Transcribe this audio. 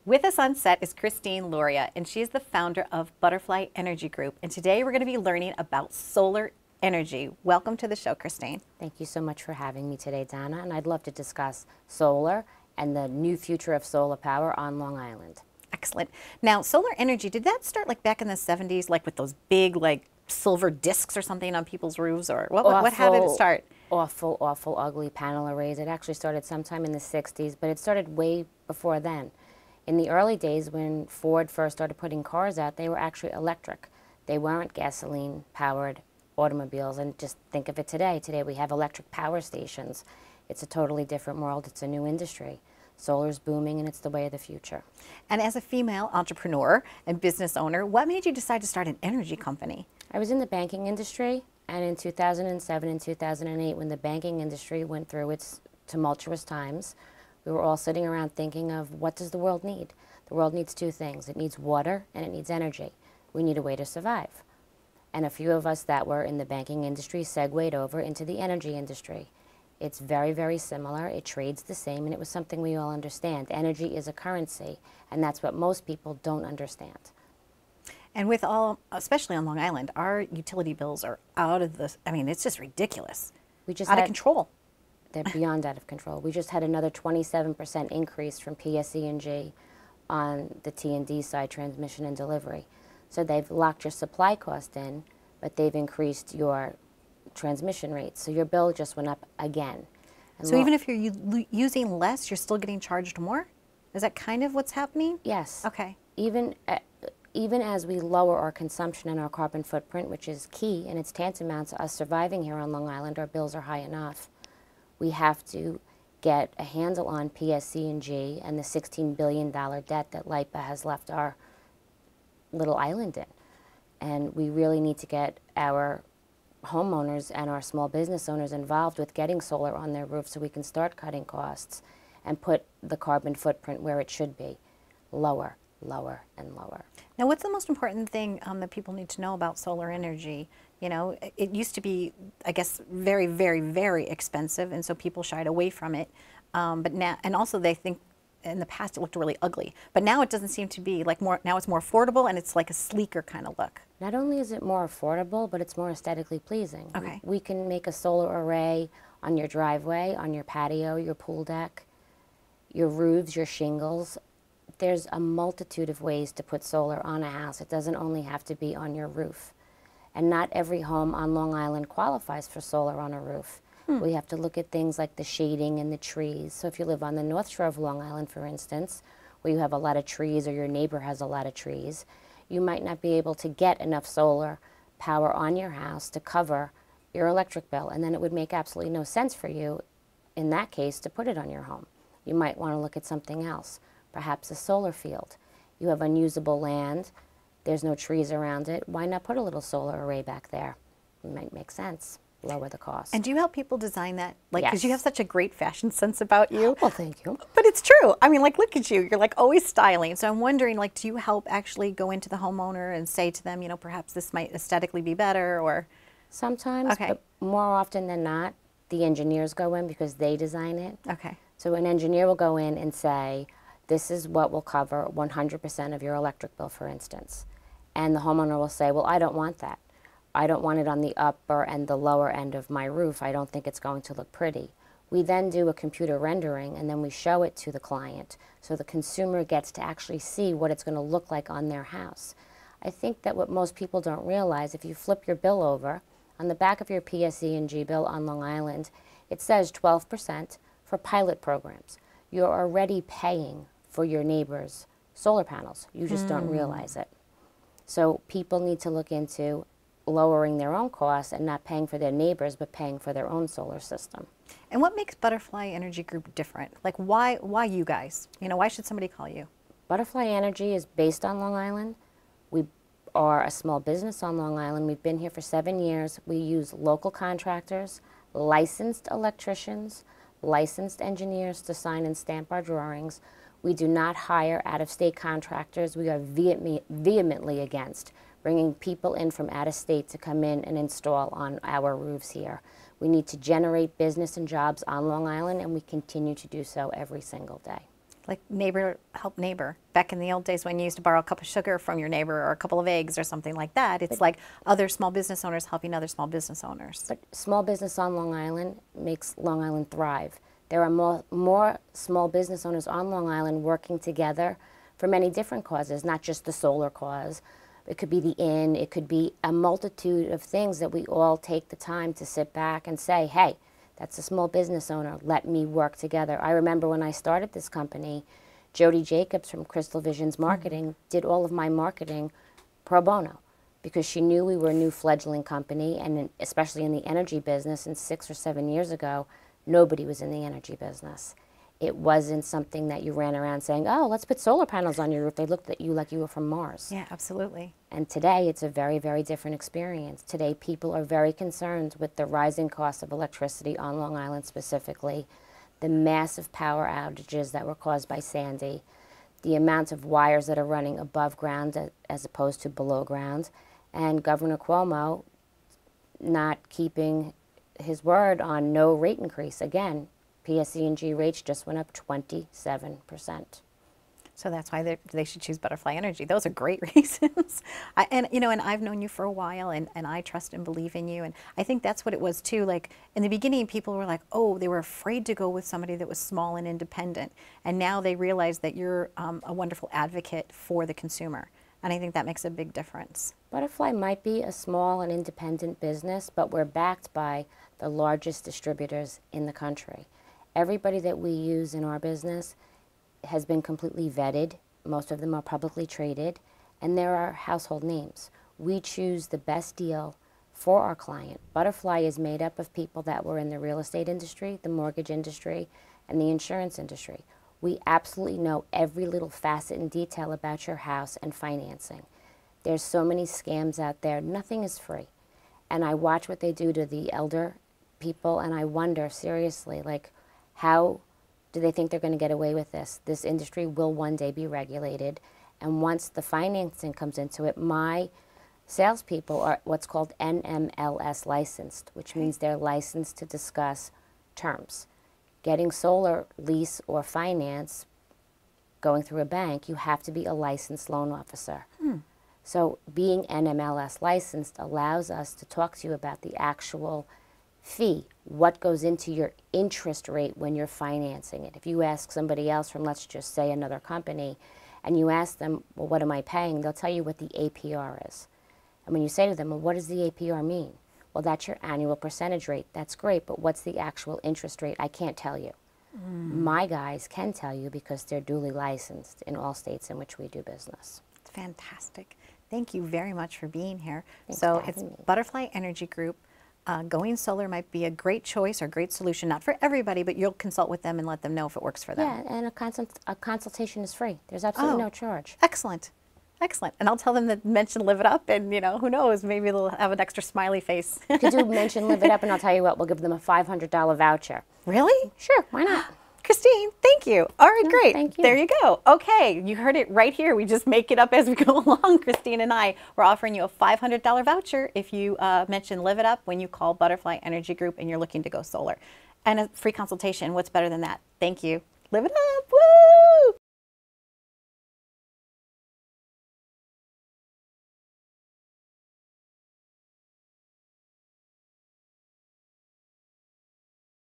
With us on set is Christine Lauria, and she is the founder of Butterfly Energy Group. And today we're going to be learning about solar energy. Welcome to the show, Christine. Thank you so much for having me today, Donna. And I'd love to discuss solar and the new future of solar power on Long Island. Excellent. Now, solar energy, did that start like back in the 70s, like with those big like silver discs or something on people's roofs? Or how did it start? Awful, ugly panel arrays. It actually started sometime in the 60s, but it started way before then. In the early days when Ford first started putting cars out, they were actually electric. They weren't gasoline-powered automobiles. And just think of it today. Today we have electric power stations. It's a totally different world. It's a new industry. Solar's booming, and it's the way of the future. And as a female entrepreneur and business owner, what made you decide to start an energy company? I was in the banking industry, and in 2007 and 2008, when the banking industry went through its tumultuous times, we were all sitting around thinking of, what does the world need? The world needs two things. It needs water and it needs energy. We need a way to survive. And a few of us that were in the banking industry segued over into the energy industry. It's very, very similar. It trades the same, and it was something we all understand. Energy is a currency, and that's what most people don't understand. And with all, especially on Long Island, our utility bills are out of the, I mean, it's just ridiculous. Out of control. They're beyond out of control. We just had another 27% increase from PSE&G on the T&D side, transmission and delivery. So they've locked your supply cost in, but they've increased your transmission rates. So your bill just went up again. And so even if you're using less, you're still getting charged more? Is that kind of what's happening? Yes. Okay. Even as we lower our consumption and our carbon footprint, which is key, and it's tantamount to us surviving here on Long Island, our bills are high enough. We have to get a handle on PSE&G and the $16 billion debt that LIPA has left our little island in. And we really need to get our homeowners and our small business owners involved with getting solar on their roofs so we can start cutting costs and put the carbon footprint where it should be, lower, lower, and lower. Now, what's the most important thing that people need to know about solar energy? You know, it used to be, I guess, very, very, very expensive, and so people shied away from it. But now, and also they think in the past it looked really ugly. But now it doesn't seem to be like more, now it's more affordable and it's like a sleeker kind of look. Not only is it more affordable, but it's more aesthetically pleasing. Okay. We can make a solar array on your driveway, on your patio, your pool deck, your roofs, your shingles. There's a multitude of ways to put solar on a house. It doesn't only have to be on your roof. And not every home on Long Island qualifies for solar on a roof. We have to look at things like the shading and the trees. So if you live on the North Shore of Long Island, for instance, where you have a lot of trees or your neighbor has a lot of trees, you might not be able to get enough solar power on your house to cover your electric bill. And then it would make absolutely no sense for you, in that case, to put it on your home. You might want to look at something else, perhaps a solar field. You have unusable land. There's no trees around it. Why not put a little solar array back there? It might make sense. Lower the cost. And do you help people design that? Like, because Yes. you have such a great fashion sense about you. Well, thank you. But it's true. I mean, like, look at you. You're like always styling. So I'm wondering, like, do you help actually go into the homeowner and say to them, you know, perhaps this might aesthetically be better, or? Sometimes, Okay. but more often than not, the engineers go in because they design it. Okay. So an engineer will go in and say, this is what will cover 100% of your electric bill, for instance. And the homeowner will say, well, I don't want that. I don't want it on the upper and the lower end of my roof. I don't think it's going to look pretty. We then do a computer rendering, and then we show it to the client so the consumer gets to actually see what it's going to look like on their house. I think that what most people don't realize, if you flip your bill over, on the back of your PSE&G bill on Long Island, it says 12% for pilot programs. You're already paying for your neighbor's solar panels. You just don't realize it. So people need to look into lowering their own costs and not paying for their neighbors, but paying for their own solar system. And what makes Butterfly Energy Group different? Like, why you guys? You know, why should somebody call you? Butterfly Energy is based on Long Island. We are a small business on Long Island. We've been here for 7 years. We use local contractors, licensed electricians, licensed engineers to sign and stamp our drawings. We do not hire out-of-state contractors. We are vehemently against bringing people in from out of state to come in and install on our roofs here. We need to generate business and jobs on Long Island, and we continue to do so every single day. Like neighbor help neighbor. Back in the old days when you used to borrow a cup of sugar from your neighbor or a couple of eggs or something like that, it's like other small business owners helping other small business owners. But small business on Long Island makes Long Island thrive. There are more small business owners on Long Island working together for many different causes, not just the solar cause. It could be the inn, it could be a multitude of things that we all take the time to sit back and say, hey, that's a small business owner, let me work together. I remember when I started this company, Jody Jacobs from Crystal Visions Marketing did all of my marketing pro bono because she knew we were a new fledgling company, and especially in the energy business, and 6 or 7 years ago, nobody was in the energy business. It wasn't something that you ran around saying, oh, let's put solar panels on your roof. They looked at you like you were from Mars. Yeah, absolutely. And today, it's a very, very different experience. Today, people are very concerned with the rising cost of electricity on Long Island specifically, the massive power outages that were caused by Sandy, the amount of wires that are running above ground as opposed to below ground, and Governor Cuomo not keeping his word on no rate increase. Again, PSE&G rates just went up 27%. So that's why they should choose Butterfly Energy. Those are great reasons. And I've known you for a while, and I trust and believe in you. And I think that's what it was too. Like in the beginning, people were like, oh, they were afraid to go with somebody that was small and independent. And now they realize that you're a wonderful advocate for the consumer. And I think that makes a big difference. Butterfly might be a small and independent business, but we're backed by the largest distributors in the country. Everybody that we use in our business has been completely vetted. Most of them are publicly traded, and there are household names. We choose the best deal for our client. Butterfly is made up of people that were in the real estate industry, the mortgage industry, and the insurance industry. We absolutely know every little facet and detail about your house and financing. There's so many scams out there. Nothing is free. And I watch what they do to the elder people, and I wonder, seriously, like, how do they think they're going to get away with this? This industry will one day be regulated, and once the financing comes into it, my salespeople are what's called NMLS licensed, which means they're licensed to discuss terms. Getting solar lease or finance going through a bank, you have to be a licensed loan officer. So being NMLS licensed allows us to talk to you about the actual fee, what goes into your interest rate when you're financing it. If you ask somebody else from, let's just say, another company, and you ask them, well, what am I paying? They'll tell you what the APR is. And when you say to them, well, what does the APR mean? Well, that's your annual percentage rate. That's great, but what's the actual interest rate? I can't tell you. My guys can tell you because they're duly licensed in all states in which we do business. It's fantastic. Thank you very much for being here. Thanks so for it's having me. Butterfly Energy Group. Going solar might be a great choice or great solution, not for everybody, but you'll consult with them and let them know if it works for them. Yeah, and a consultation is free. There's absolutely no charge. Excellent. Excellent. And I'll tell them that mention Live It Up, and who knows, maybe they'll have an extra smiley face. You could do mention Live It Up, and I'll tell you what, we'll give them a $500 voucher. Really? Sure, why not? Christine, thank you. All right, great. Thank you. There you go. Okay, you heard it right here. We just make it up as we go along. Christine and I, we're offering you a $500 voucher if you mention Live It Up when you call Butterfly Energy Group and you're looking to go solar. And a free consultation. What's better than that? Thank you. Live it up. Woo!